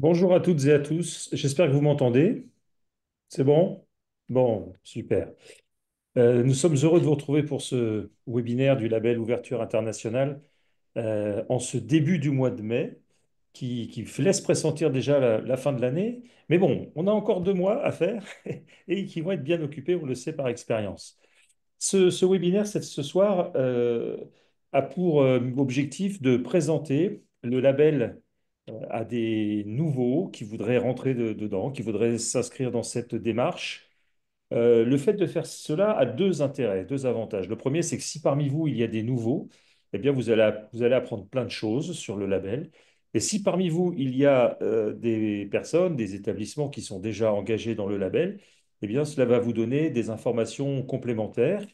Bonjour à toutes et à tous. J'espère que vous m'entendez. C'est bon? Bon, super. Nous sommes heureux de vous retrouver pour ce webinaire du label Ouverture Internationale en ce début du mois de mai qui laisse pressentir déjà la fin de l'année. Mais bon, on a encore 2 mois à faire et qui vont être bien occupés, on le sait par expérience. Ce webinaire, ce soir, a pour objectif de présenter le label à des nouveaux qui voudraient rentrer dedans, qui voudraient s'inscrire dans cette démarche. Le fait de faire cela a deux intérêts, deux avantages. Le premier, c'est que si parmi vous, il y a des nouveaux, eh bien, vous allez apprendre plein de choses sur le label. Et si parmi vous, il y a des personnes, des établissements qui sont déjà engagés dans le label, eh bien, cela va vous donner des informations complémentaires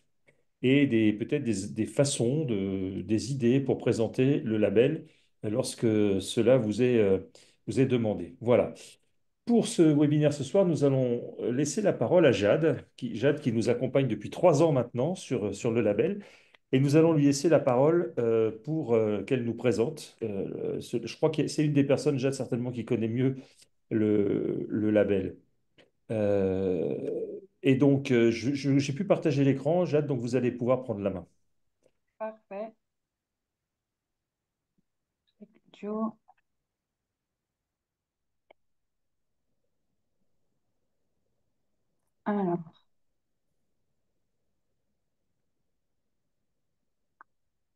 et peut-être des façons, des idées pour présenter le label lorsque cela vous est demandé. Voilà. Pour ce webinaire ce soir, nous allons laisser la parole à Jade qui nous accompagne depuis 3 ans maintenant sur le label. Et nous allons lui laisser la parole pour qu'elle nous présente. Je crois que c'est une des personnes, Jade, certainement, qui connaît mieux le label. Et donc, j'ai pu partager l'écran, Jade, donc vous allez pouvoir prendre la main. Parfait. Joe. Alors,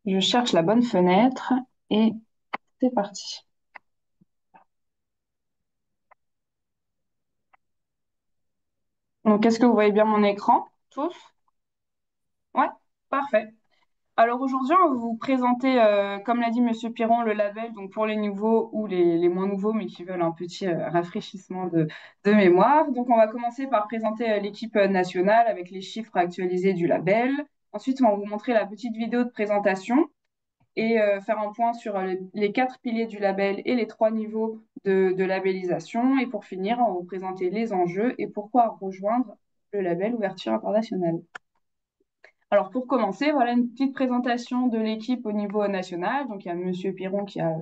je cherche la bonne fenêtre et c'est parti. Donc, est-ce que vous voyez bien mon écran, tous? Ouais, parfait. Alors aujourd'hui, on va vous présenter, comme l'a dit Monsieur Piron, le label, donc pour les nouveaux ou les moins nouveaux, mais qui veulent un petit rafraîchissement de mémoire. Donc on va commencer par présenter l'équipe nationale avec les chiffres actualisés du label. Ensuite, on va vous montrer la petite vidéo de présentation et faire un point sur les 4 piliers du label et les 3 niveaux de labellisation. Et pour finir, on va vous présenter les enjeux et pourquoi rejoindre le label Ouverture Internationale. Alors pour commencer, voilà une petite présentation de l'équipe au niveau national. Donc il y a Monsieur Piron qui a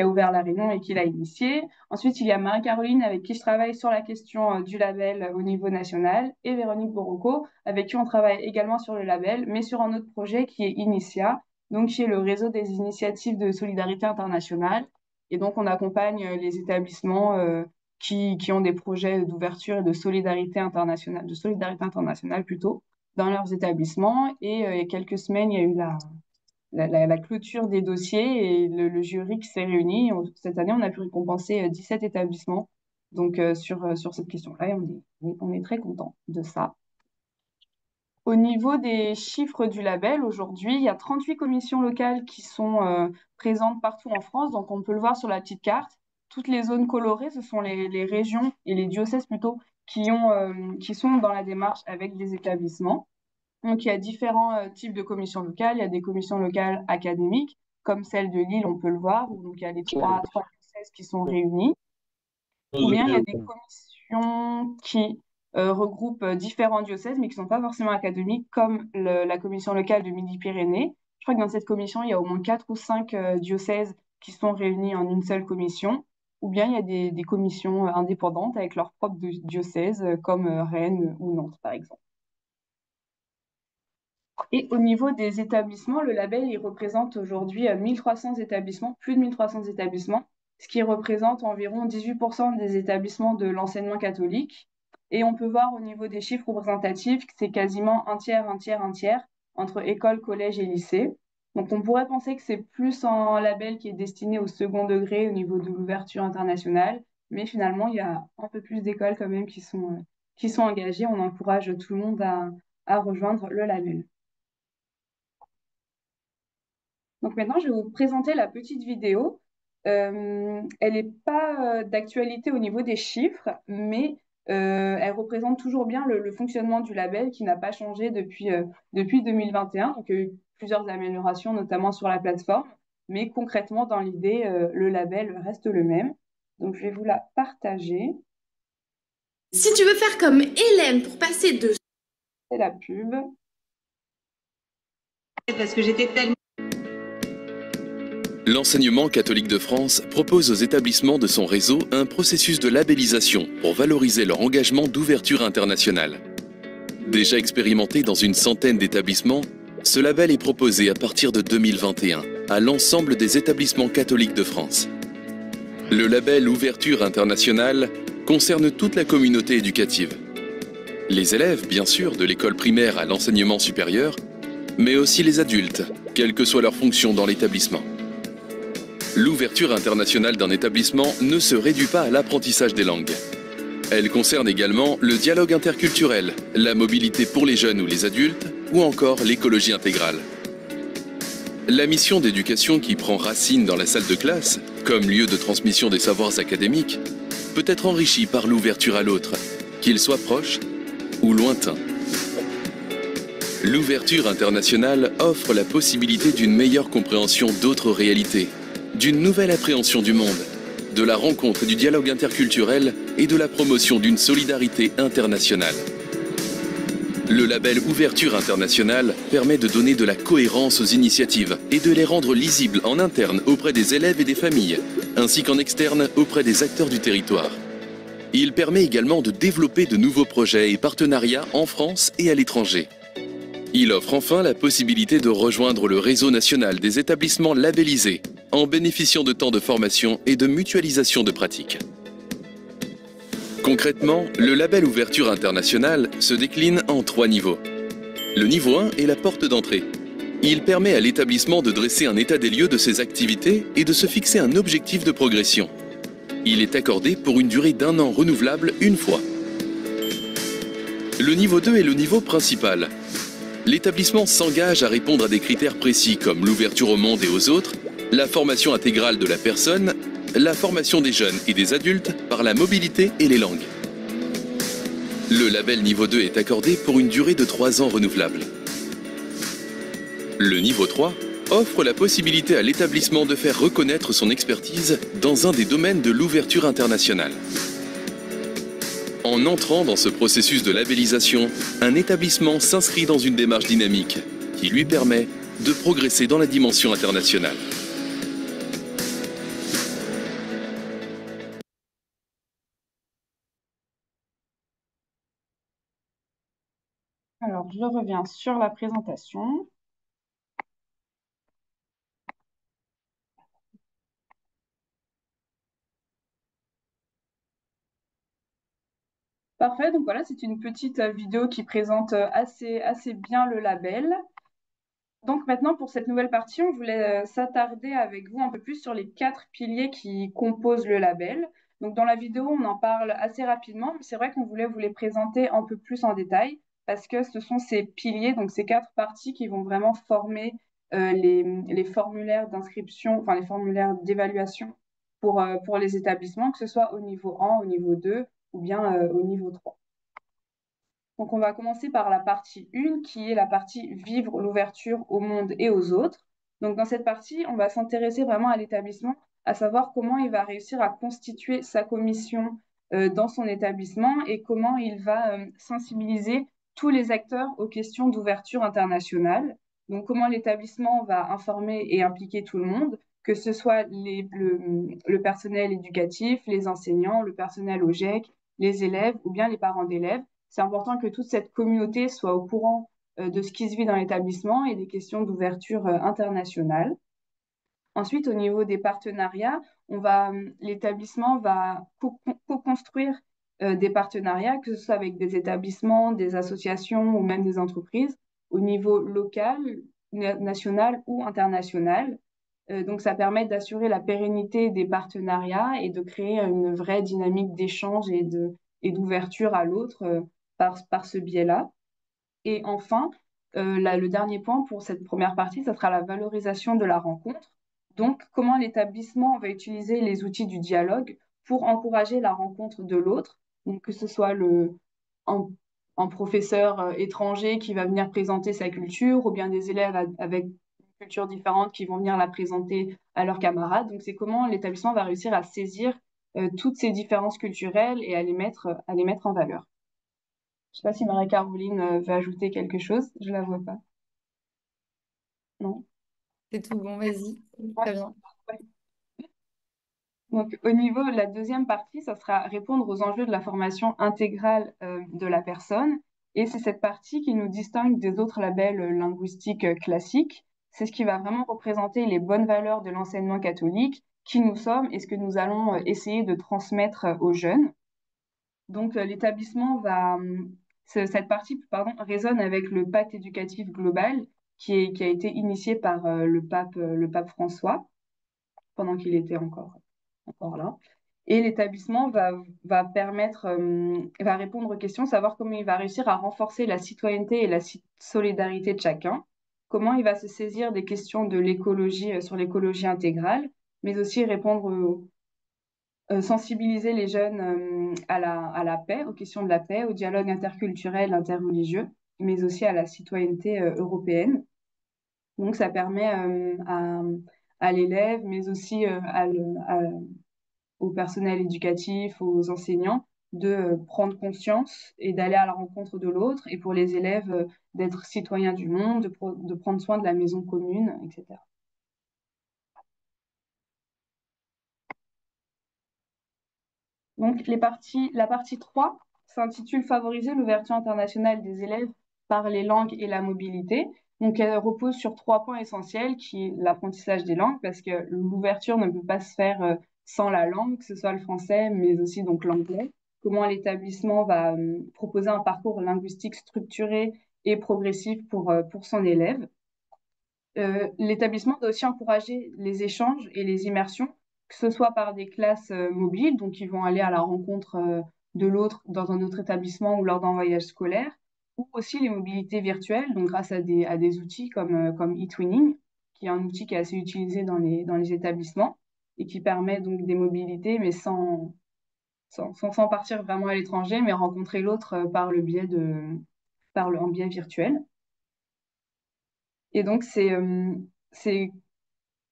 ouvert la réunion et qui l'a initié. Ensuite, il y a Marie-Caroline avec qui je travaille sur la question du label au niveau national et Véronique Borocco avec qui on travaille également sur le label, mais sur un autre projet qui est Initia, donc qui est le réseau des initiatives de solidarité internationale. Et donc on accompagne les établissements qui ont des projets d'ouverture et de solidarité internationale plutôt dans leurs établissements. Et il y a quelques semaines, il y a eu la clôture des dossiers et le jury qui s'est réuni. Cette année, on a pu récompenser 17 établissements donc, sur cette question-là. Et on est très content de ça. Au niveau des chiffres du label, aujourd'hui, il y a 38 commissions locales qui sont présentes partout en France. Donc, on peut le voir sur la petite carte. Toutes les zones colorées, ce sont les régions et les diocèses plutôt qui sont dans la démarche avec des établissements. Donc, il y a différents types de commissions locales. Il y a des commissions locales académiques, comme celle de Lille, on peut le voir. Donc, il y a les trois diocèses qui sont réunis. Ou bien il y a des commissions qui regroupent différents diocèses, mais qui ne sont pas forcément académiques, comme la commission locale de Midi-Pyrénées. Je crois que dans cette commission, il y a au moins 4 ou 5 diocèses qui sont réunis en une seule commission. Ou bien il y a des commissions indépendantes avec leur propre diocèse, comme Rennes ou Nantes, par exemple. Et au niveau des établissements, le label, il représente aujourd'hui 1300 établissements, plus de 1300 établissements, ce qui représente environ 18% des établissements de l'enseignement catholique. Et on peut voir au niveau des chiffres représentatifs que c'est quasiment un tiers, un tiers, un tiers entre école, collège et lycée. Donc on pourrait penser que c'est plus un label qui est destiné au second degré au niveau de l'ouverture internationale, mais finalement, il y a un peu plus d'écoles quand même qui sont engagées. On encourage tout le monde à rejoindre le label. Donc maintenant, je vais vous présenter la petite vidéo. Elle n'est pas d'actualité au niveau des chiffres, mais elle représente toujours bien le fonctionnement du label qui n'a pas changé depuis 2021. Donc, il y a eu plusieurs améliorations, notamment sur la plateforme, mais concrètement, dans l'idée, le label reste le même. Donc, je vais vous la partager. Si tu veux faire comme Hélène pour passer de... C'est la pub. Parce que j'étais tellement... L'enseignement catholique de France propose aux établissements de son réseau un processus de labellisation pour valoriser leur engagement d'ouverture internationale. Déjà expérimenté dans une centaine d'établissements, ce label est proposé à partir de 2021 à l'ensemble des établissements catholiques de France. Le label Ouverture internationale concerne toute la communauté éducative. Les élèves, bien sûr, de l'école primaire à l'enseignement supérieur, mais aussi les adultes, quelle que soit leur fonction dans l'établissement. L'ouverture internationale d'un établissement ne se réduit pas à l'apprentissage des langues. Elle concerne également le dialogue interculturel, la mobilité pour les jeunes ou les adultes, ou encore l'écologie intégrale. La mission d'éducation qui prend racine dans la salle de classe, comme lieu de transmission des savoirs académiques, peut être enrichie par l'ouverture à l'autre, qu'il soit proche ou lointain. L'ouverture internationale offre la possibilité d'une meilleure compréhension d'autres réalités, d'une nouvelle appréhension du monde, de la rencontre et du dialogue interculturel et de la promotion d'une solidarité internationale. Le label Ouverture internationale permet de donner de la cohérence aux initiatives et de les rendre lisibles en interne auprès des élèves et des familles, ainsi qu'en externe auprès des acteurs du territoire. Il permet également de développer de nouveaux projets et partenariats en France et à l'étranger. Il offre enfin la possibilité de rejoindre le réseau national des établissements labellisés en bénéficiant de temps de formation et de mutualisation de pratiques. Concrètement, le label Ouverture internationale se décline en 3 niveaux. Le niveau 1 est la porte d'entrée. Il permet à l'établissement de dresser un état des lieux de ses activités et de se fixer un objectif de progression. Il est accordé pour une durée d'1 an renouvelable une fois. Le niveau 2 est le niveau principal. L'établissement s'engage à répondre à des critères précis comme l'ouverture au monde et aux autres, la formation intégrale de la personne, la formation des jeunes et des adultes par la mobilité et les langues. Le label niveau 2 est accordé pour une durée de 3 ans renouvelable. Le niveau 3 offre la possibilité à l'établissement de faire reconnaître son expertise dans un des domaines de l'ouverture internationale. En entrant dans ce processus de labellisation, un établissement s'inscrit dans une démarche dynamique qui lui permet de progresser dans la dimension internationale. Alors, je reviens sur la présentation. Parfait, donc voilà, c'est une petite vidéo qui présente assez bien le label. Donc maintenant, pour cette nouvelle partie, on voulait s'attarder avec vous un peu plus sur les 4 piliers qui composent le label. Donc dans la vidéo, on en parle assez rapidement, mais c'est vrai qu'on voulait vous les présenter un peu plus en détail parce que ce sont ces piliers, donc ces 4 parties qui vont vraiment former les formulaires d'inscription, enfin les formulaires d'évaluation pour les établissements, que ce soit au niveau 1, au niveau 2 ou bien au niveau 3. Donc, on va commencer par la partie 1, qui est la partie vivre l'ouverture au monde et aux autres. Donc, dans cette partie, on va s'intéresser vraiment à l'établissement, à savoir comment il va réussir à constituer sa commission dans son établissement et comment il va sensibiliser tous les acteurs aux questions d'ouverture internationale. Donc, comment l'établissement va informer et impliquer tout le monde, que ce soit le personnel éducatif, les enseignants, le personnel au GEC, les élèves ou bien les parents d'élèves. C'est important que toute cette communauté soit au courant de ce qui se vit dans l'établissement et des questions d'ouverture internationale. Ensuite, au niveau des partenariats, l'établissement va co-construire des partenariats, que ce soit avec des établissements, des associations ou même des entreprises, au niveau local, national ou international. Donc, ça permet d'assurer la pérennité des partenariats et de créer une vraie dynamique d'échange et d'ouverture à l'autre par ce biais-là. Et enfin, le dernier point pour cette première partie, ça sera la valorisation de la rencontre. Donc, comment l'établissement va utiliser les outils du dialogue pour encourager la rencontre de l'autre, donc que ce soit un, un professeur étranger qui va venir présenter sa culture, ou bien des élèves avec une culture différente qui vont venir la présenter à leurs camarades. Donc, c'est comment l'établissement va réussir à saisir toutes ces différences culturelles et à les mettre en valeur. Je ne sais pas si Marie-Caroline veut ajouter quelque chose. Je la vois pas. Non. C'est tout bon, vas-y. Ouais. Très bien. Donc, au niveau de la deuxième partie, ça sera répondre aux enjeux de la formation intégrale de la personne. Et c'est cette partie qui nous distingue des autres labels linguistiques classiques. C'est ce qui va vraiment représenter les bonnes valeurs de l'enseignement catholique, qui nous sommes et ce que nous allons essayer de transmettre aux jeunes. Donc, l'établissement va, cette partie, pardon, résonne avec le pacte éducatif global qui a été initié par le pape François pendant qu'il était encore là. Et l'établissement va permettre, va répondre aux questions, savoir comment il va réussir à renforcer la citoyenneté et la solidarité de chacun, comment il va se saisir des questions de l'écologie, sur l'écologie intégrale, mais aussi répondre sensibiliser les jeunes à la paix, aux questions de la paix, au dialogue interculturel, interreligieux, mais aussi à la citoyenneté européenne. Donc, ça permet à l'élève, mais aussi au personnel éducatif, aux enseignants, de prendre conscience et d'aller à la rencontre de l'autre, et pour les élèves, d'être citoyens du monde, de prendre soin de la maison commune, etc. Donc, la partie 3 s'intitule Favoriser l'ouverture internationale des élèves par les langues et la mobilité. Donc, elle repose sur 3 points essentiels, qui est l'apprentissage des langues, parce que l'ouverture ne peut pas se faire sans la langue, que ce soit le français, mais aussi donc l'anglais. Comment l'établissement va proposer un parcours linguistique structuré et progressif pour son élève. L'établissement doit aussi encourager les échanges et les immersions, que ce soit par des classes mobiles, donc ils vont aller à la rencontre de l'autre dans un autre établissement ou lors d'un voyage scolaire, ou aussi les mobilités virtuelles, donc grâce à des outils comme eTwinning, qui est un outil qui est assez utilisé dans les établissements et qui permet donc des mobilités, mais sans partir vraiment à l'étranger, mais rencontrer l'autre en biais virtuel. Et donc, c'est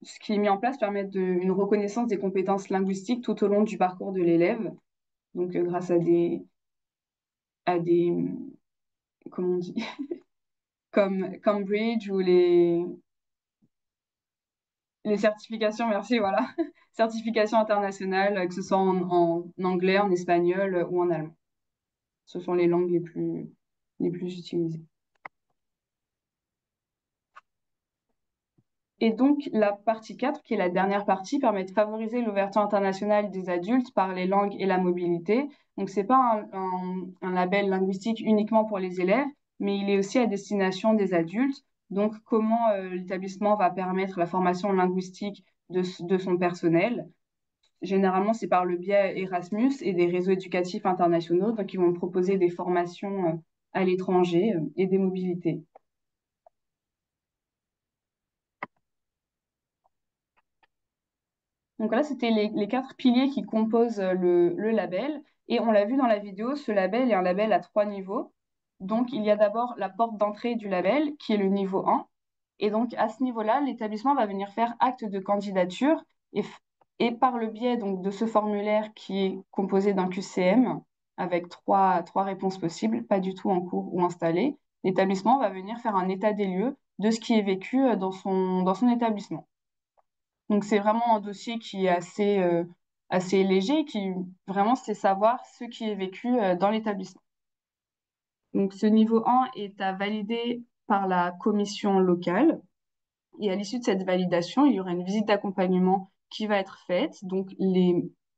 ce qui est mis en place permet une reconnaissance des compétences linguistiques tout au long du parcours de l'élève. Donc, grâce à des, comment on dit, comme Cambridge ou les certifications, merci, voilà, certifications internationales, que ce soit en anglais, en espagnol ou en allemand. Ce sont les langues les plus utilisées. Et donc, la partie 4, qui est la dernière partie, permet de favoriser l'ouverture internationale des adultes par les langues et la mobilité. Donc, c'est pas un label linguistique uniquement pour les élèves, mais il est aussi à destination des adultes. Donc, comment l'établissement va permettre la formation linguistique de son personnel? Généralement, c'est par le biais Erasmus et des réseaux éducatifs internationaux. Donc, ils vont proposer des formations à l'étranger et des mobilités. Donc là, c'était les 4 piliers qui composent le label. Et on l'a vu dans la vidéo, ce label est un label à 3 niveaux. Donc, il y a d'abord la porte d'entrée du label, qui est le niveau 1. Et donc, à ce niveau-là, l'établissement va venir faire acte de candidature. Et par le biais donc, de ce formulaire qui est composé d'un QCM, avec trois réponses possibles, pas du tout en cours ou installées, l'établissement va venir faire un état des lieux de ce qui est vécu dans son établissement. Donc, c'est vraiment un dossier qui est assez léger, qui vraiment, c'est savoir ce qui est vécu dans l'établissement. Donc, ce niveau 1 est à valider par la commission locale. Et à l'issue de cette validation, il y aura une visite d'accompagnement qui va être faite. Donc,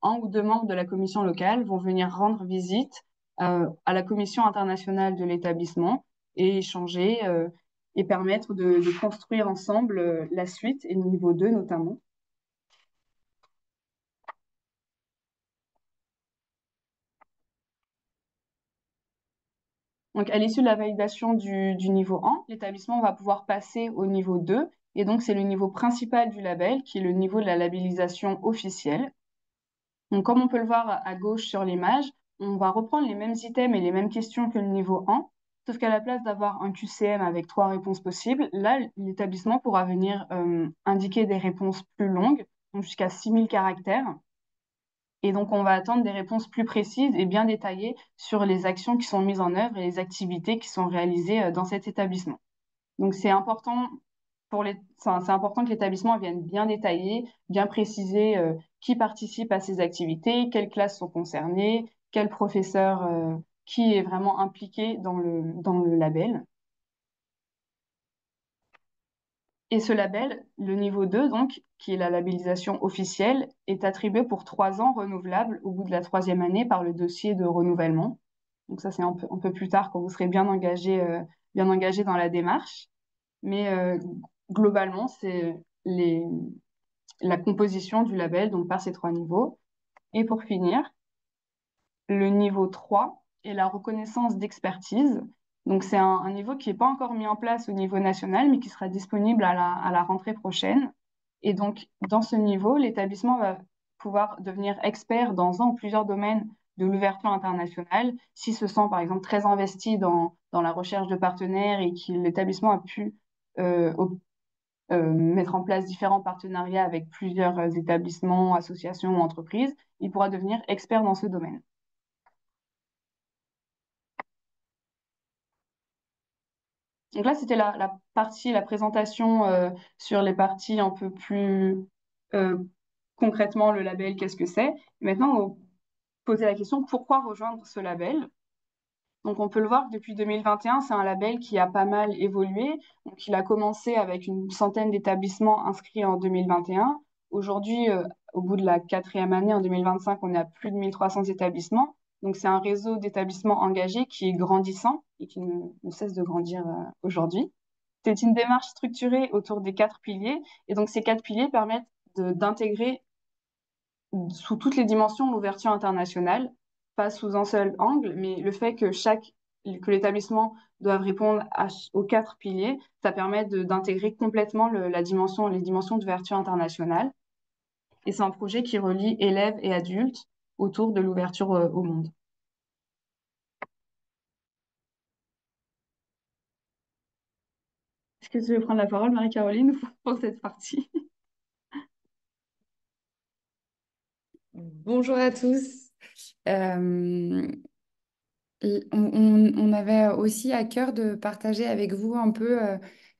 un ou deux membres de la commission locale vont venir rendre visite à la commission internationale de l'établissement et échanger et permettre de construire ensemble la suite et le niveau 2 notamment. Donc, à l'issue de la validation du niveau 1, l'établissement va pouvoir passer au niveau 2. Et donc, c'est le niveau principal du label, qui est le niveau de la labellisation officielle. Donc, comme on peut le voir à gauche sur l'image, on va reprendre les mêmes items et les mêmes questions que le niveau 1, sauf qu'à la place d'avoir un QCM avec 3 réponses possibles, là, l'établissement pourra venir indiquer des réponses plus longues, donc jusqu'à 6000 caractères. Et donc, on va attendre des réponses plus précises et bien détaillées sur les actions qui sont mises en œuvre et les activités qui sont réalisées dans cet établissement. Donc, c'est important c'est important que l'établissement vienne bien détailler, bien préciser qui participe à ces activités, quelles classes sont concernées, quel professeur qui est vraiment impliqué dans le label. Et ce label, le niveau 2, donc, qui est la labellisation officielle, est attribué pour 3 ans renouvelables au bout de la 3e année par le dossier de renouvellement. Donc ça, c'est un peu plus tard quand vous serez bien engagé dans la démarche. Mais globalement, c'est la composition du label, donc par ces 3 niveaux. Et pour finir, le niveau 3 est la reconnaissance d'expertise. Donc, c'est un niveau qui n'est pas encore mis en place au niveau national, mais qui sera disponible à la rentrée prochaine. Et donc, dans ce niveau, l'établissement va pouvoir devenir expert dans un ou plusieurs domaines de l'ouverture internationale, s'il se sent, par exemple, très investi dans la recherche de partenaires et que l'établissement a pu mettre en place différents partenariats avec plusieurs établissements, associations ou entreprises, il pourra devenir expert dans ce domaine. Donc là, c'était la présentation sur les parties un peu plus euh, concrètement le label, qu'est-ce que c'est. Maintenant, on va poser la question, pourquoi rejoindre ce label? Donc on peut le voir que depuis 2021, c'est un label qui a pas mal évolué. Donc il a commencé avec une centaine d'établissements inscrits en 2021. Aujourd'hui, au bout de la 4e année, en 2025, on est à plus de 1300 établissements. Donc c'est un réseau d'établissements engagés qui est grandissant et qui ne cesse de grandir aujourd'hui. C'est une démarche structurée autour des 4 piliers. Et donc ces 4 piliers permettent d'intégrer sous toutes les dimensions l'ouverture internationale, pas sous un seul angle, mais le fait que l'établissement doive répondre aux 4 piliers, ça permet d'intégrer complètement les dimensions d'ouverture internationale. Et c'est un projet qui relie élèves et adultes autour de l'ouverture au monde. Est-ce que tu veux prendre la parole, Marie-Caroline, pour cette partie? Bonjour à tous. Euh, on avait aussi à cœur de partager avec vous un peu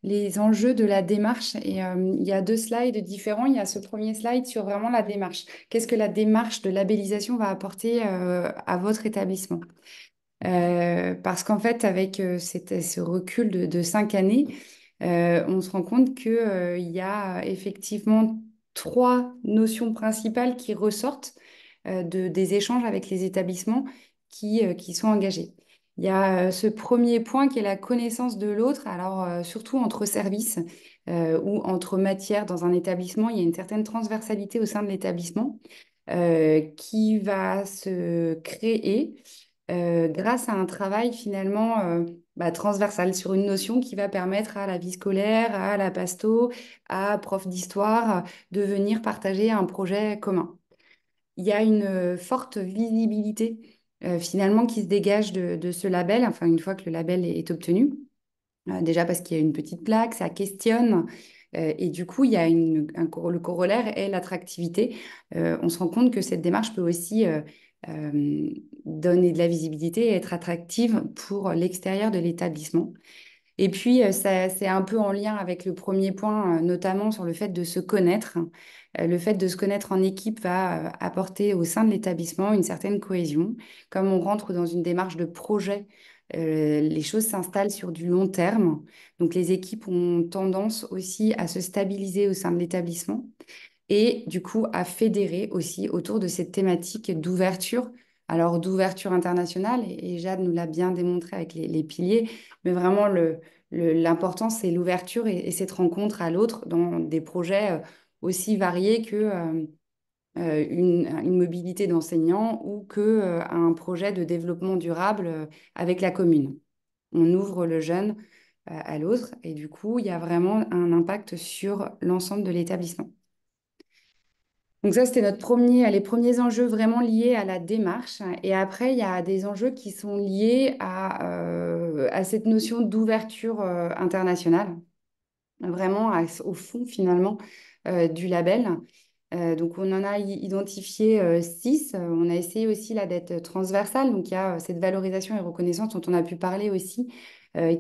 les enjeux de la démarche. Et il y a 2 slides différents. Il y a ce premier slide sur vraiment la démarche. Qu'est-ce que la démarche de labellisation va apporter à votre établissement? Parce qu'en fait, avec ce recul de 5 années, on se rend compte qu'il y a effectivement 3 notions principales qui ressortent des échanges avec les établissements qui sont engagés. Il y a ce premier point qui est la connaissance de l'autre, alors surtout entre services ou entre matières dans un établissement, il y a une certaine transversalité au sein de l'établissement qui va se créer grâce à un travail finalement transversal sur une notion qui va permettre à la vie scolaire, à la pasto, à prof d'histoire de venir partager un projet commun. Il y a une forte visibilité finalement qui se dégage de ce label, enfin une fois que le label est obtenu. Déjà parce qu'il y a une petite plaque, ça questionne. Et du coup, il y a le corollaire est l'attractivité. On se rend compte que cette démarche peut aussi donner de la visibilité et être attractive pour l'extérieur de l'établissement. Et puis, c'est un peu en lien avec le premier point, notamment sur le fait de se connaître. Le fait de se connaître en équipe va apporter au sein de l'établissement une certaine cohésion. Comme on rentre dans une démarche de projet, les choses s'installent sur du long terme. Donc, les équipes ont tendance aussi à se stabiliser au sein de l'établissement et du coup à fédérer aussi autour de cette thématique d'ouverture. Alors d'ouverture internationale, et Jade nous l'a bien démontré avec les piliers, mais vraiment l'important, c'est l'ouverture et cette rencontre à l'autre dans des projets aussi variés que une mobilité d'enseignants ou que un projet de développement durable avec la commune. On ouvre le jeune à l'autre et du coup, il y a vraiment un impact sur l'ensemble de l'établissement. Donc ça, c'était les premiers enjeux vraiment liés à la démarche. Et après, il y a des enjeux qui sont liés à cette notion d'ouverture internationale, vraiment au fond finalement du label. Donc on en a identifié 6. On a essayé aussi là d'être transversal. Donc il y a cette valorisation et reconnaissance dont on a pu parler aussi,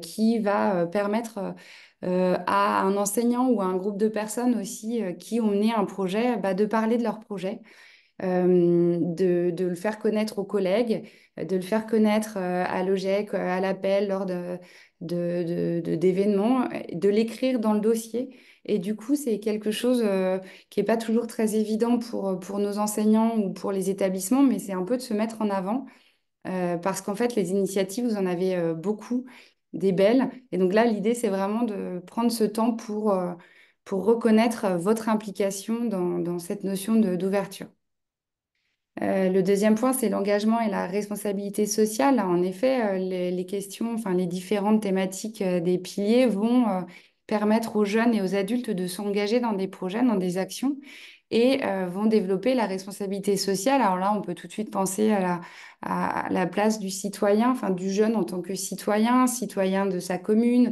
qui va permettre à un enseignant ou à un groupe de personnes aussi qui ont mené un projet, bah, de parler de leur projet, de le faire connaître aux collègues, de le faire connaître à l'OGEC, à l'appel, lors d'événements, de l'écrire dans le dossier. Et du coup, c'est quelque chose qui n'est pas toujours très évident pour nos enseignants ou pour les établissements, mais c'est un peu de se mettre en avant parce qu'en fait, les initiatives, vous en avez beaucoup, des belles. Et donc là, l'idée, c'est vraiment de prendre ce temps pour reconnaître votre implication dans cette notion d'ouverture. Le deuxième point, c'est l'engagement et la responsabilité sociale. En effet, les questions, enfin les différentes thématiques des piliers vont permettre aux jeunes et aux adultes de s'engager dans des projets, dans des actions et vont développer la responsabilité sociale. Alors là, on peut tout de suite penser à la place du citoyen, enfin du jeune en tant que citoyen, citoyen de sa commune,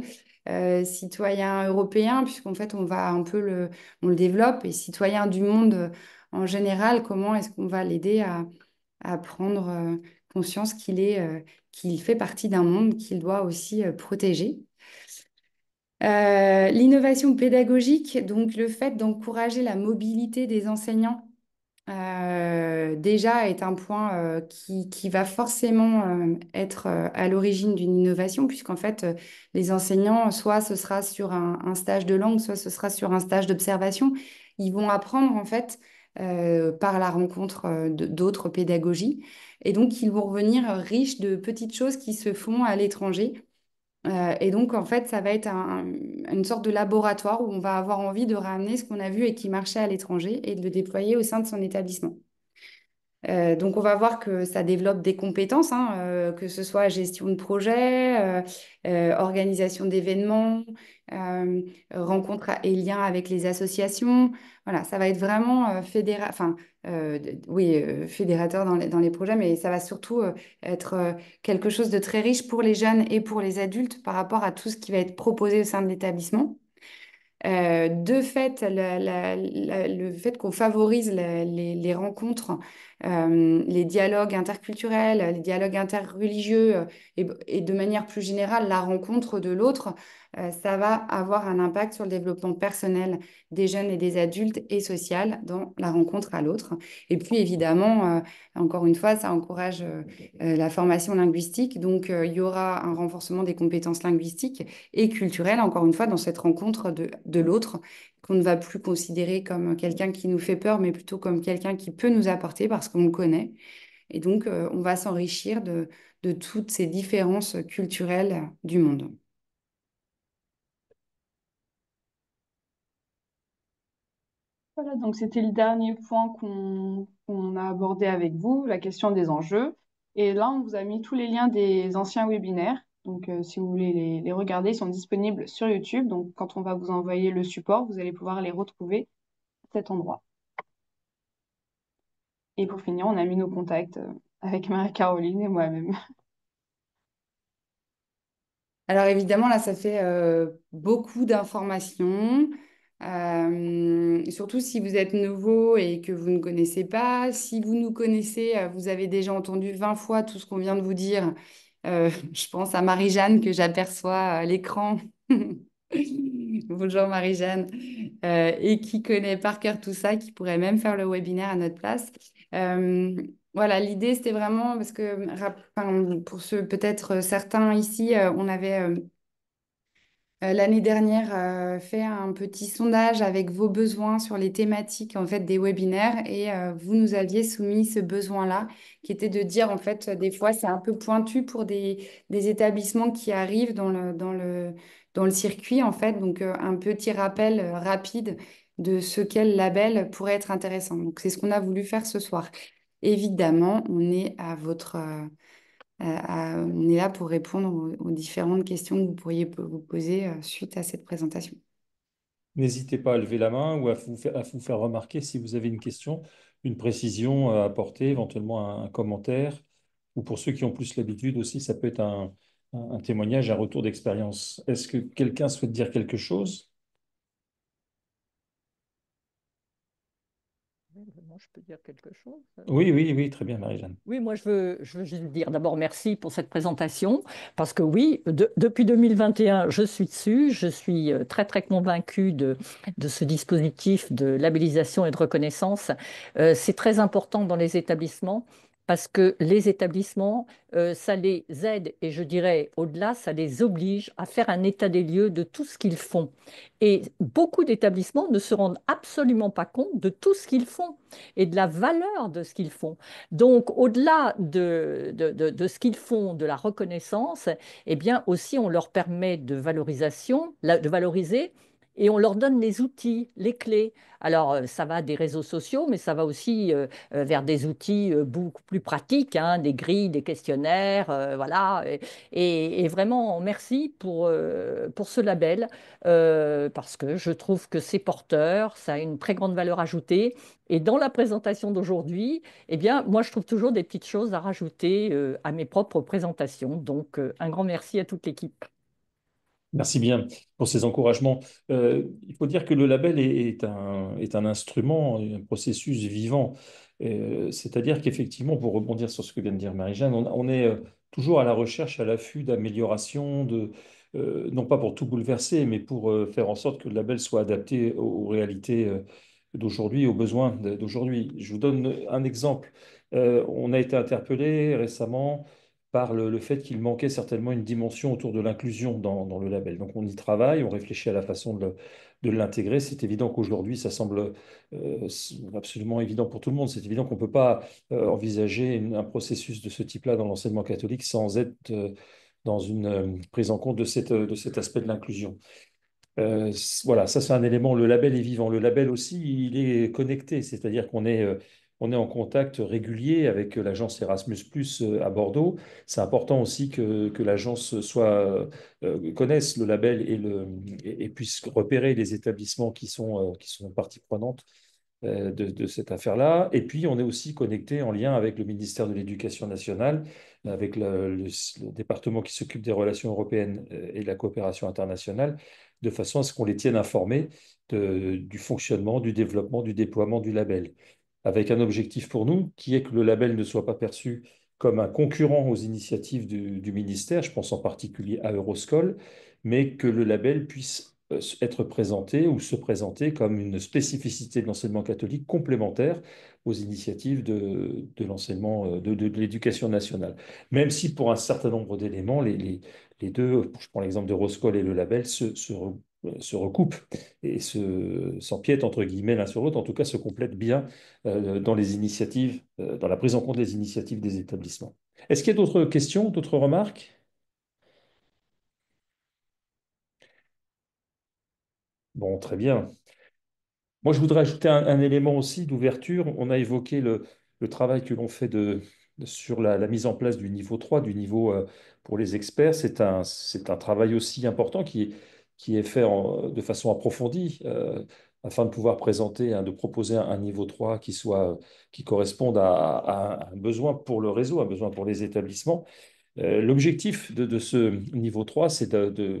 citoyen européen, puisqu'en fait, on le développe, et citoyen du monde en général, comment est-ce qu'on va l'aider à prendre conscience qu'il fait partie d'un monde qu'il doit aussi protéger. L'innovation pédagogique, donc le fait d'encourager la mobilité des enseignants, déjà est un point qui va forcément être à l'origine d'une innovation, puisqu'en fait, les enseignants, soit ce sera sur un stage de langue, soit ce sera sur un stage d'observation. Ils vont apprendre en fait par la rencontre d'autres pédagogies. Et donc, ils vont revenir riches de petites choses qui se font à l'étranger. Et donc, en fait, ça va être une sorte de laboratoire où on va avoir envie de ramener ce qu'on a vu et qui marchait à l'étranger et de le déployer au sein de son établissement. Donc, on va voir que ça développe des compétences, hein, que ce soit gestion de projet, organisation d'événements, euh, rencontres et liens avec les associations. Voilà, ça va être vraiment fédérateur dans les projets, mais ça va surtout être quelque chose de très riche pour les jeunes et pour les adultes par rapport à tout ce qui va être proposé au sein de l'établissement. De fait, le fait qu'on favorise les rencontres, les dialogues interculturels, les dialogues interreligieux et de manière plus générale, la rencontre de l'autre, ça va avoir un impact sur le développement personnel des jeunes et des adultes et social dans la rencontre à l'autre. Et puis évidemment, encore une fois, ça encourage la formation linguistique. Donc, il y aura un renforcement des compétences linguistiques et culturelle, encore une fois, dans cette rencontre de l'autre, qu'on ne va plus considérer comme quelqu'un qui nous fait peur, mais plutôt comme quelqu'un qui peut nous apporter parce qu'on le connaît. Et donc, on va s'enrichir de toutes ces différences culturelles du monde. Voilà, donc c'était le dernier point qu'on a abordé avec vous, la question des enjeux. Et là, on vous a mis tous les liens des anciens webinaires. Donc, si vous voulez les regarder, ils sont disponibles sur YouTube. Donc, quand on va vous envoyer le support, vous allez pouvoir les retrouver à cet endroit. Et pour finir, on a mis nos contacts avec Marie-Caroline et moi-même. Alors évidemment, là, ça fait beaucoup d'informations, surtout si vous êtes nouveau et que vous ne connaissez pas. Si vous nous connaissez, vous avez déjà entendu 20 fois tout ce qu'on vient de vous dire. Je pense à Marie-Jeanne que j'aperçois à l'écran. Bonjour Marie-Jeanne, et qui connaît par cœur tout ça, qui pourrait même faire le webinaire à notre place. Euh, voilà, l'idée, c'était vraiment parce que enfin, pour ceux, peut-être certains ici, on avait l'année dernière fait un petit sondage avec vos besoins sur les thématiques en fait des webinaires, et vous nous aviez soumis ce besoin-là qui était de dire en fait des fois c'est un peu pointu pour des établissements qui arrivent dans le circuit en fait, donc un petit rappel rapide de ce qu'est le label pourrait être intéressant. Donc c'est ce qu'on a voulu faire ce soir. Évidemment, on est à votre on est là pour répondre aux différentes questions que vous pourriez vous poser suite à cette présentation. N'hésitez pas à lever la main ou à vous faire remarquer si vous avez une question, une précision à apporter, éventuellement un commentaire. Ou pour ceux qui ont plus l'habitude aussi, ça peut être un témoignage, un retour d'expérience. Est-ce que quelqu'un souhaite dire quelque chose? Moi, je peux dire quelque chose. Oui, oui, oui, très bien, Marie-Jeanne. Oui, moi, je veux juste dire d'abord merci pour cette présentation, parce que oui, depuis 2021, je suis dessus, je suis très, très convaincue de ce dispositif de labellisation et de reconnaissance. C'est très important dans les établissements, parce que les établissements, ça les aide, et je dirais au-delà, ça les oblige à faire un état des lieux de tout ce qu'ils font. Et beaucoup d'établissements ne se rendent absolument pas compte de tout ce qu'ils font et de la valeur de ce qu'ils font. Donc, au-delà de ce qu'ils font, de la reconnaissance, eh bien aussi on leur permet de valorisation, de valoriser, et on leur donne les outils, les clés. Alors, ça va des réseaux sociaux, mais ça va aussi vers des outils beaucoup plus pratiques, hein, des grilles, des questionnaires, voilà. Et vraiment, merci pour ce label, parce que je trouve que c'est porteur, ça a une très grande valeur ajoutée. Et dans la présentation d'aujourd'hui, eh bien, moi, je trouve toujours des petites choses à rajouter à mes propres présentations. Donc, un grand merci à toute l'équipe. Merci bien pour ces encouragements. Il faut dire que le label est un instrument, un processus vivant. C'est-à-dire qu'effectivement, pour rebondir sur ce que vient de dire Marie-Jeanne, on est toujours à la recherche, à l'affût d'amélioration, non pas pour tout bouleverser, mais pour faire en sorte que le label soit adapté aux réalités d'aujourd'hui, aux besoins d'aujourd'hui. Je vous donne un exemple. On a été interpellé récemment par le fait qu'il manquait certainement une dimension autour de l'inclusion dans le label. Donc on y travaille, on réfléchit à la façon de l'intégrer. C'est évident qu'aujourd'hui, ça semble absolument évident pour tout le monde. C'est évident qu'on ne peut pas envisager un processus de ce type-là dans l'enseignement catholique sans être dans une prise en compte de cet aspect de l'inclusion. Voilà, ça c'est un élément. Le label est vivant. Le label aussi, il est connecté, c'est-à-dire on est en contact régulier avec l'agence Erasmus+ à Bordeaux. C'est important aussi que l'agence connaisse le label et puisse repérer les établissements qui sont partie prenante de cette affaire-là. Et puis, on est aussi connecté en lien avec le ministère de l'Éducation nationale, avec le département qui s'occupe des relations européennes et de la coopération internationale, de façon à ce qu'on les tienne informés du fonctionnement, du développement, du déploiement du label. Avec un objectif pour nous, qui est que le label ne soit pas perçu comme un concurrent aux initiatives du ministère, je pense en particulier à Euroscol, mais que le label puisse être présenté ou se présenter comme une spécificité de l'enseignement catholique complémentaire aux initiatives de l'enseignement, de l'éducation nationale. Même si pour un certain nombre d'éléments, les deux, je prends l'exemple de Roscoe et le label, se recoupent et s'empiètent entre guillemets l'un sur l'autre, en tout cas se complètent bien dans les initiatives, dans la prise en compte des initiatives des établissements. Est-ce qu'il y a d'autres questions, d'autres remarques? Bon, très bien. Moi, je voudrais ajouter un élément aussi d'ouverture. On a évoqué le travail que l'on fait sur la mise en place du niveau 3, du niveau pour les experts. C'est un travail aussi important qui est fait de façon approfondie afin de pouvoir présenter, hein, de proposer un niveau 3 qui corresponde à un besoin pour le réseau, un besoin pour les établissements. L'objectif de ce niveau 3, c'est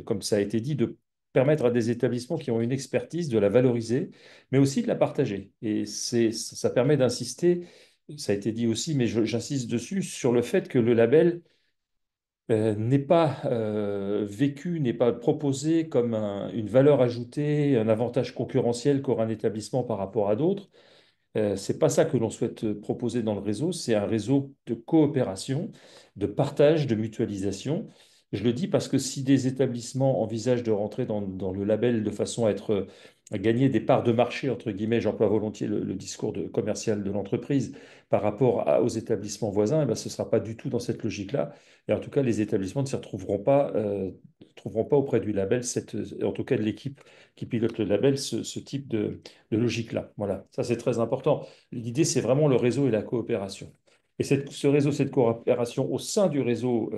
comme ça a été dit, de permettre à des établissements qui ont une expertise de la valoriser, mais aussi de la partager. Et ça permet d'insister, ça a été dit aussi, mais j'insiste dessus, sur le fait que le label n'est pas vécu, n'est pas proposé comme une valeur ajoutée, un avantage concurrentiel qu'aura un établissement par rapport à d'autres. C'est pas ça que l'on souhaite proposer dans le réseau, c'est un réseau de coopération, de partage, de mutualisation. Je le dis parce que si des établissements envisagent de rentrer dans le label de façon à gagner des parts de marché, entre guillemets, j'emploie volontiers le discours commercial de l'entreprise par rapport aux établissements voisins, eh ben, ce ne sera pas du tout dans cette logique-là. Et en tout cas, les établissements ne s'y trouveront pas auprès du label, en tout cas de l'équipe qui pilote le label, ce type de logique-là. Voilà, ça c'est très important. L'idée, c'est vraiment le réseau et la coopération. Et ce réseau, cette coopération au sein du réseau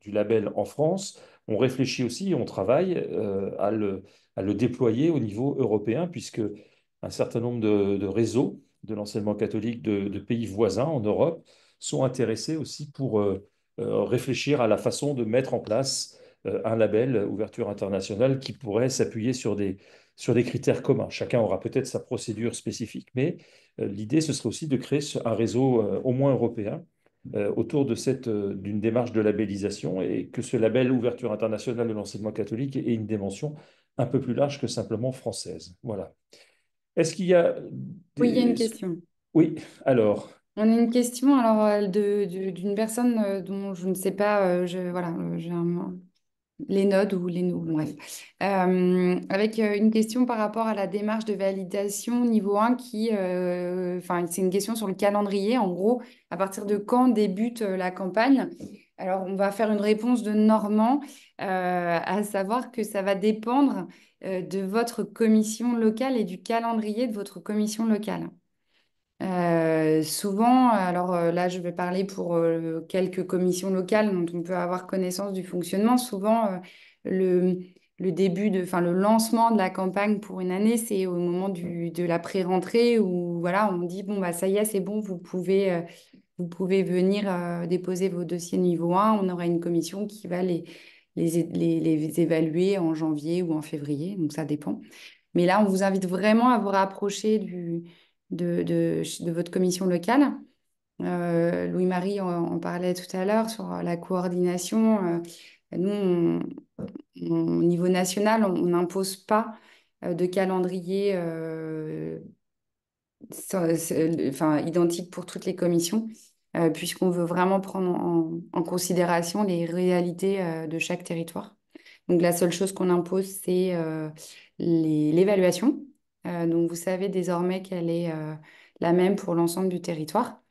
du label en France, on réfléchit aussi, on travaille à le déployer au niveau européen, puisque un certain nombre de réseaux de l'enseignement catholique de pays voisins en Europe sont intéressés aussi pour réfléchir à la façon de mettre en place un label ouverture internationale qui pourrait s'appuyer sur des critères communs. Chacun aura peut-être sa procédure spécifique, mais l'idée, ce serait aussi de créer un réseau au moins européen autour d'une démarche de labellisation et que ce label ouverture internationale de l'enseignement catholique ait une dimension un peu plus large que simplement française. Voilà. Est-ce qu'il y a Oui, il y a une des... question. Oui, alors, On a une question alors d'une personne dont je ne sais pas, voilà, j'ai les nodes ou les noms, bref. Avec une question par rapport à la démarche de validation niveau 1 enfin, c'est une question sur le calendrier. En gros, à partir de quand débute la campagne? Alors, on va faire une réponse de Normand, à savoir que ça va dépendre de votre commission locale et du calendrier de votre commission locale. Souvent, alors là, je vais parler pour quelques commissions locales dont on peut avoir connaissance du fonctionnement. Souvent, le, enfin, le lancement de la campagne pour une année, c'est au moment de la pré-rentrée où voilà, on dit, bon, bah, ça y est, c'est bon, vous pouvez venir déposer vos dossiers niveau 1. On aura une commission qui va les évaluer en janvier ou en février, donc ça dépend. Mais là, on vous invite vraiment à vous rapprocher de votre commission locale. Louis-Marie en parlait tout à l'heure sur la coordination. Nous, au niveau national, on n'impose pas de calendrier enfin, identique pour toutes les commissions, puisqu'on veut vraiment prendre en considération les réalités de chaque territoire. Donc la seule chose qu'on impose, c'est l'évaluation. Donc vous savez désormais qu'elle est la même pour l'ensemble du territoire.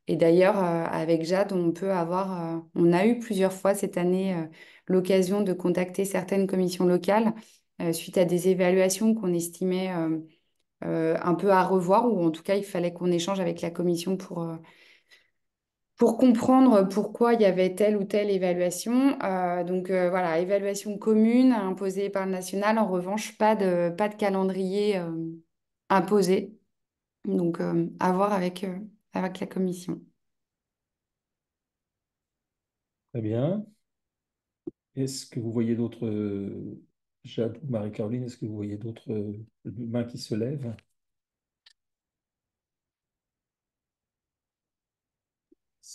Et d'ailleurs, avec Jade, on a eu plusieurs fois cette année l'occasion de contacter certaines commissions locales suite à des évaluations qu'on estimait un peu à revoir, ou en tout cas, il fallait qu'on échange avec la commission pour comprendre pourquoi il y avait telle ou telle évaluation. Donc voilà, évaluation commune imposée par le national. En revanche, pas de calendrier imposé. Donc à voir avec la commission. très bien. Est-ce que vous voyez d'autres, Jade ou Marie-Caroline, est-ce que vous voyez d'autres mains qui se lèvent?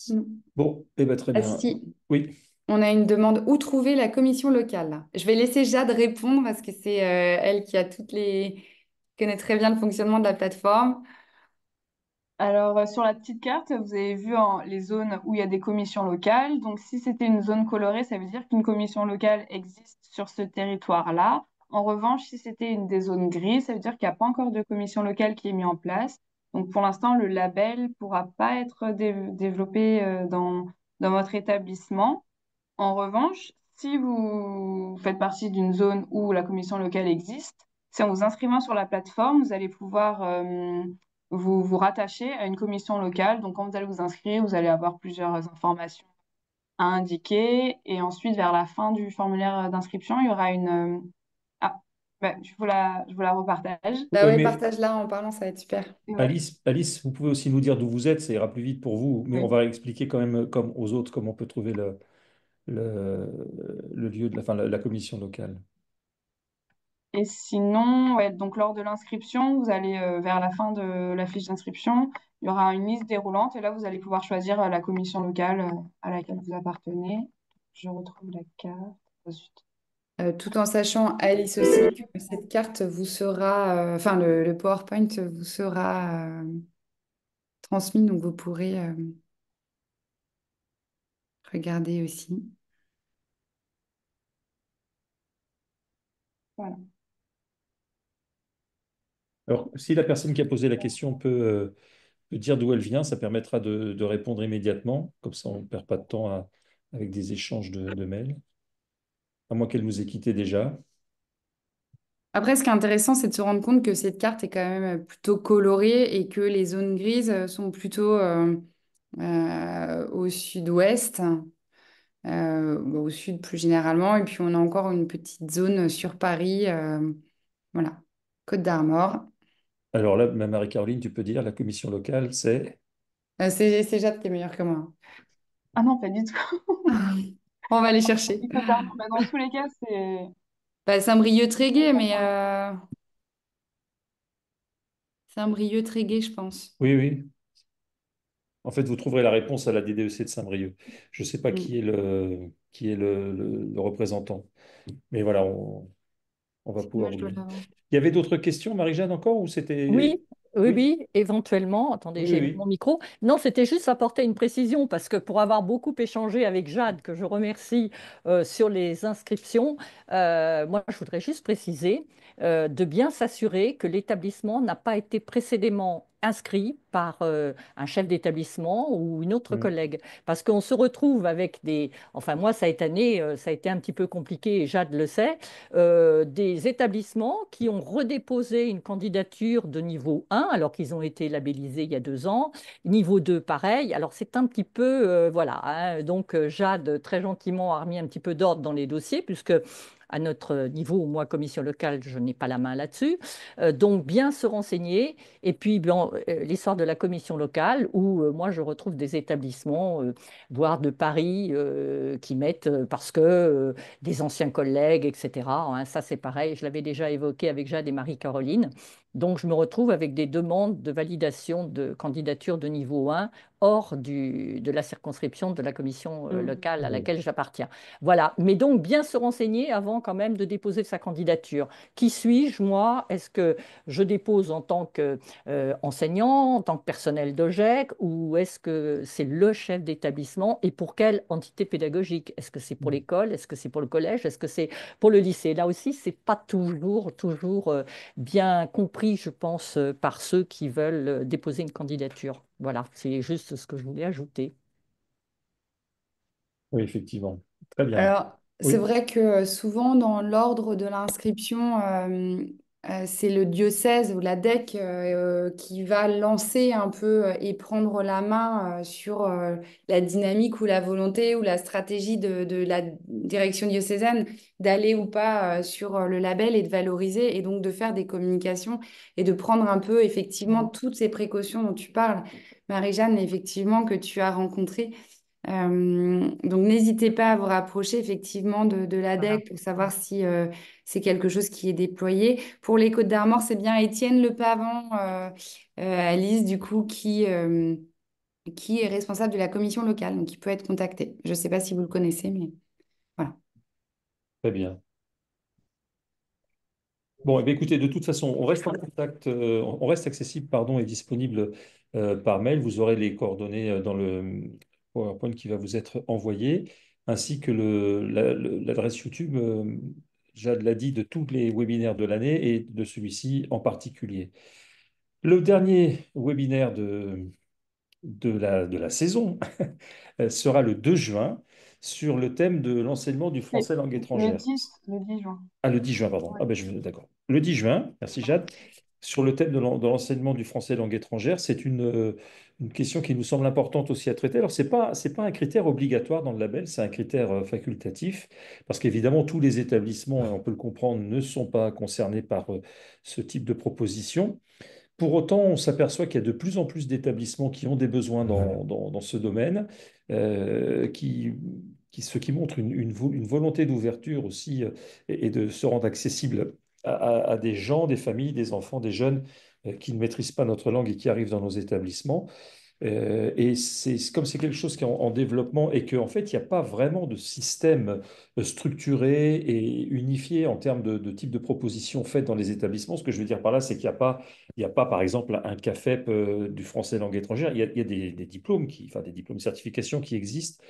Mm. Bon, eh bien, très Ah, bien. si, Oui. on a une demande. Où trouver la commission locale? Je vais laisser Jade répondre parce que c'est elle qui a connaît très bien le fonctionnement de la plateforme. Alors, sur la petite carte, vous avez vu les zones où il y a des commissions locales. Donc, si c'était une zone colorée, ça veut dire qu'une commission locale existe sur ce territoire-là. En revanche, si c'était une des zones grises, ça veut dire qu'il n'y a pas encore de commission locale qui est mise en place. Donc, pour l'instant, le label ne pourra pas être développé dans votre établissement. En revanche, si vous faites partie d'une zone où la commission locale existe, si en vous inscrivant sur la plateforme, vous allez pouvoir vous rattacher à une commission locale. Donc, quand vous allez vous inscrire, vous allez avoir plusieurs informations à indiquer. Et ensuite, vers la fin du formulaire d'inscription, il y aura Ah, bah, je vous la repartage. Bah Oui, ouais, mais partage-là en parlant, ça va être super. Et ouais. Alice, vous pouvez aussi nous dire d'où vous êtes, ça ira plus vite pour vous, mais on Oui. va expliquer quand même, comme aux autres, comment on peut trouver le, le lieu de enfin, la commission locale. Et sinon, ouais, donc lors de l'inscription, vous allez vers la fin de la fiche d'inscription, il y aura une liste déroulante et là, vous allez pouvoir choisir la commission locale à laquelle vous appartenez. Je retrouve la carte. Oh, zut. Tout en sachant, Alice aussi, que cette carte vous sera, enfin le PowerPoint vous sera transmis, donc vous pourrez regarder aussi. Voilà. Alors, si la personne qui a posé la question peut dire d'où elle vient, ça permettra de répondre immédiatement, comme ça on ne perd pas de temps avec des échanges de mails, à moins qu'elle nous ait quittés déjà. Après, ce qui est intéressant, c'est de se rendre compte que cette carte est quand même plutôt colorée et que les zones grises sont plutôt au sud-ouest, bon, au sud plus généralement. Et puis, on a encore une petite zone sur Paris, voilà, Côte d'Armor. Alors là, ma Marie-Caroline, tu peux dire, la commission locale, c'est... C'est Jade qui est meilleure que moi. Ah non, pas du tout. On va aller chercher. Bah, dans tous les cas, c'est... Bah, Saint-Brieuc-Tréguier, mais Saint-Brieuc, Tréguier, je pense. Oui, oui. En fait, vous trouverez la réponse à la DDEC de Saint-Brieuc. Je ne sais pas Mm. qui est le représentant. Mais voilà, on va Moi, pouvoir je vous dois donner. l'avoir. Il y avait d'autres questions, Marie-Jeanne, encore, ou c'était... Oui, oui, Oui, oui, éventuellement. Attendez, oui, j'ai mis mon oui. micro. Non, c'était juste apporter une précision parce que pour avoir beaucoup échangé avec Jade, que je remercie sur les inscriptions, moi, je voudrais juste préciser de bien s'assurer que l'établissement n'a pas été précédemment inscrit par un chef d'établissement ou une autre Mm, collègue. Parce qu'on se retrouve avec des... Enfin, moi, ça a été un petit peu compliqué et Jade le sait, des établissements qui ont redéposé une candidature de niveau 1 alors qu'ils ont été labellisés il y a 2 ans. Niveau 2, pareil. Alors c'est un petit peu, voilà, hein. Donc Jade, très gentiment, a remis un petit peu d'ordre dans les dossiers puisque à notre niveau, moi, commission locale, je n'ai pas la main là-dessus. Donc, bien se renseigner. Et puis, bon, l'histoire de la commission locale, où moi, je retrouve des établissements, voire de Paris, qui mettent, parce que des anciens collègues, etc. Hein, ça, c'est pareil, je l'avais déjà évoqué avec Jade et Marie-Caroline. Donc, je me retrouve avec des demandes de validation de candidature de niveau 1 hors de la circonscription de la commission Mm. locale à oui. laquelle j'appartiens. Voilà, mais donc bien se renseigner avant quand même de déposer sa candidature. Qui suis-je, moi? Est-ce que je dépose en tant qu'enseignant, en tant que personnel d'OGEC, ou est-ce que c'est le chef d'établissement et pour quelle entité pédagogique? Est-ce que c'est pour l'école? Est-ce que c'est pour le collège? Est-ce que c'est pour le lycée? Là aussi, c'est pas toujours bien compris, je pense, par ceux qui veulent déposer une candidature. Voilà, c'est juste ce que je voulais ajouter. Oui, effectivement. Très bien. Alors, c'est Oui. vrai que souvent, dans l'ordre de l'inscription, c'est le diocèse ou la DEC qui va lancer un peu et prendre la main sur la dynamique ou la volonté ou la stratégie de la direction diocésaine d'aller ou pas sur le label et de valoriser et donc de faire des communications et de prendre un peu effectivement toutes ces précautions dont tu parles, Marie-Jeanne, effectivement, que tu as rencontrées. Donc, n'hésitez pas à vous rapprocher effectivement de Voilà. l'ADEC pour savoir si c'est quelque chose qui est déployé. Pour les Côtes d'Armor, c'est bien Étienne Le Pavant, Alice, du coup, qui est responsable de la commission locale, donc il peut être contacté. Je ne sais pas si vous le connaissez, mais voilà. Très bien. Bon, eh bien, écoutez, de toute façon, on reste en contact, on reste accessible, pardon, et disponible par mail. Vous aurez les coordonnées dans le PowerPoint qui va vous être envoyé, ainsi que l'adresse YouTube, Jade l'a dit, de tous les webinaires de l'année et de celui-ci en particulier. Le dernier webinaire de la saison sera le 2 juin sur le thème de l'enseignement du Le, français langue le étrangère. 10, le 10 juin. Ah, le 10 juin, pardon. Ouais. Ah, ben, d'accord. Le 10 juin, merci Jade. Sur le thème de l'enseignement du français langue étrangère, c'est une question qui nous semble importante aussi à traiter. Alors, c'est pas un critère obligatoire dans le label, c'est un critère facultatif, parce qu'évidemment, tous les établissements, et on peut le comprendre, ne sont pas concernés par ce type de proposition. Pour autant, on s'aperçoit qu'il y a de plus en plus d'établissements qui ont des besoins dans ce domaine, ce qui montre une volonté d'ouverture aussi et de se rendre accessible à des gens, des familles, des enfants, des jeunes qui ne maîtrisent pas notre langue et qui arrivent dans nos établissements. Et comme c'est quelque chose qui est en développement et qu'en fait, il n'y a pas vraiment de système structuré et unifié en termes de type de propositions faites dans les établissements. Ce que je veux dire par là, c'est qu'il n'y a pas, par exemple, un CAFEP du français langue étrangère. Il y a des diplômes, enfin des diplômes de certification qui existent,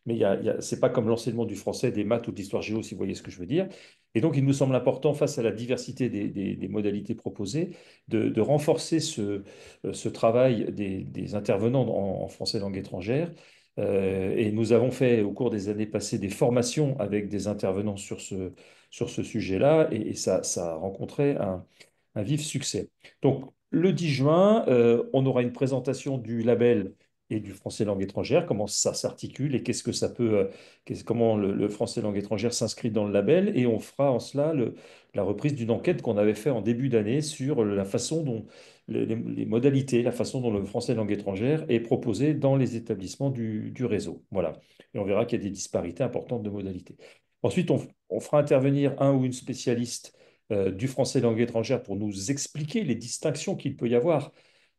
mais c'est pas comme l'enseignement du français, des maths ou de l'histoire géo, si vous voyez ce que je veux dire. Et donc, il nous semble important, face à la diversité des modalités proposées, de renforcer ce travail des intervenants en français langue étrangère. Et nous avons fait, au cours des années passées, des formations avec des intervenants sur ce sujet-là, et ça a rencontré un vif succès. Donc, le 10 juin, on aura une présentation du label et du français langue étrangère, comment ça s'articule et qu'est-ce que ça peut, comment le français langue étrangère s'inscrit dans le label. Et on fera en cela la reprise d'une enquête qu'on avait fait en début d'année sur la façon dont les modalités, la façon dont le français langue étrangère est proposé dans les établissements du réseau. Voilà. Et on verra qu'il y a des disparités importantes de modalités. Ensuite, on fera intervenir un ou une spécialiste du français langue étrangère pour nous expliquer les distinctions qu'il peut y avoir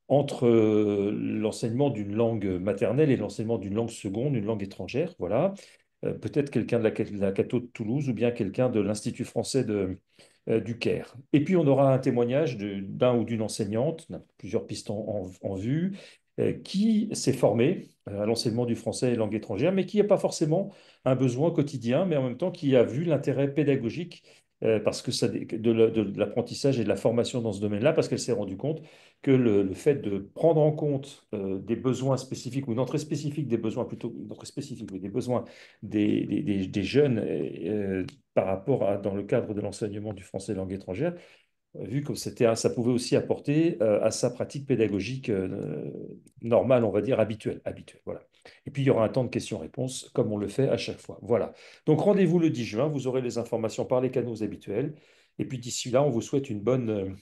entre l'enseignement d'une langue maternelle et l'enseignement d'une langue seconde, une langue étrangère. Voilà. Peut-être quelqu'un de la Catho de Toulouse ou bien quelqu'un de l'Institut français du Caire. Et puis on aura un témoignage d'un ou d'une enseignante, on a plusieurs pistes en vue, qui s'est formée à l'enseignement du français et langue étrangère, mais qui n'a pas forcément un besoin quotidien, mais en même temps qui a vu l'intérêt pédagogique parce que de l'apprentissage et de la formation dans ce domaine-là, parce qu'elle s'est rendue compte que le fait de prendre en compte des besoins spécifiques ou une entrée spécifique des besoins, plutôt une entrée spécifique, oui, des besoins des jeunes par rapport à, dans le cadre de l'enseignement du français langue étrangère, vu que ça pouvait aussi apporter à sa pratique pédagogique normale, on va dire habituelle, voilà. Et puis il y aura un temps de questions-réponses, comme on le fait à chaque fois. Voilà. Donc rendez-vous le 10 juin, vous aurez les informations par les canaux habituels. Et puis d'ici là, on vous souhaite une bonne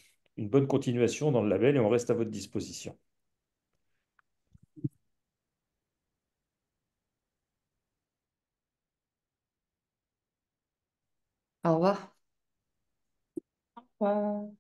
continuation dans le label et on reste à votre disposition. Au revoir. Ouais.